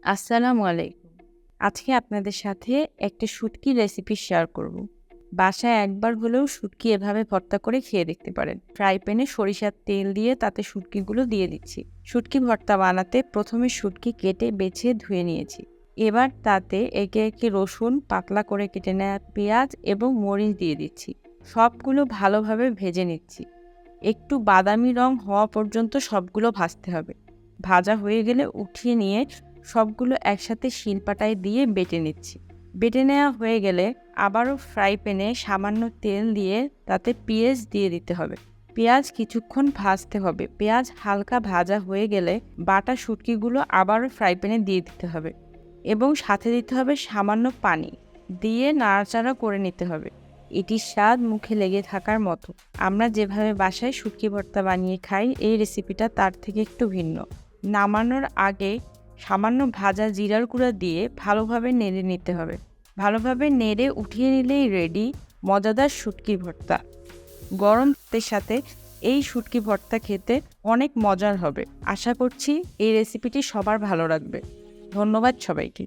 আসসালামু আলাইকুম। আজকে আপনাদের সাথে একটা শুটকির রেসিপি শেয়ার করব। বাসায় একবার হলেও শুটকি এভাবে ভর্তা করে খেয়ে দেখতে পারেন। ফ্রাই প্যানে সরিষার তেল দিয়ে তাতে শুটকিগুলো দিয়ে দিচ্ছি। শুটকি ভর্তা বানাতে প্রথমে শুটকি কেটে বেছে ধুয়ে নিয়েছি। এবার তাতে একে একে রসুন, পাতলা করে কেটে নেওয়া পেঁয়াজ এবং মরিচ দিয়ে দিচ্ছি। সবগুলো ভালোভাবে ভেজে নিচ্ছি। একটু বাদামি রং হওয়া পর্যন্ত সবগুলো ভাজতে হবে। ভাজা হয়ে গেলে উঠিয়ে নিয়ে সবগুলো একসাথে শিলপাটায় দিয়ে বেটে নিচ্ছি। বেটে নেওয়া হয়ে গেলে আবারও ফ্রাই প্যানে সামান্য তেল দিয়ে তাতে পেঁয়াজ দিয়ে দিতে হবে। পেঁয়াজ কিছুক্ষণ ভাজতে হবে। পেঁয়াজ হালকা ভাজা হয়ে গেলে বাটা শুটকিগুলো আবারও ফ্রাই প্যানে দিয়ে দিতে হবে এবং সাথে দিতে হবে সামান্য পানি দিয়ে নাড়াচাড়া করে নিতে হবে। এটির স্বাদ মুখে লেগে থাকার মতো। আমরা যেভাবে বাসায় শুটকি ভর্তা বানিয়ে খাই, এই রেসিপিটা তার থেকে একটু ভিন্ন। নামানোর আগে সামান্য ভাজা জিরার গুঁড়া দিয়ে ভালোভাবে নেড়ে নিতে হবে। ভালোভাবে নেড়ে উঠিয়ে নিলেই রেডি মজাদার শুটকি ভর্তা। গরম ভাতের সাথে এই শুটকি ভর্তা খেতে অনেক মজার হবে। আশা করছি এই রেসিপিটি সবার ভালো লাগবে। ধন্যবাদ সবাইকে।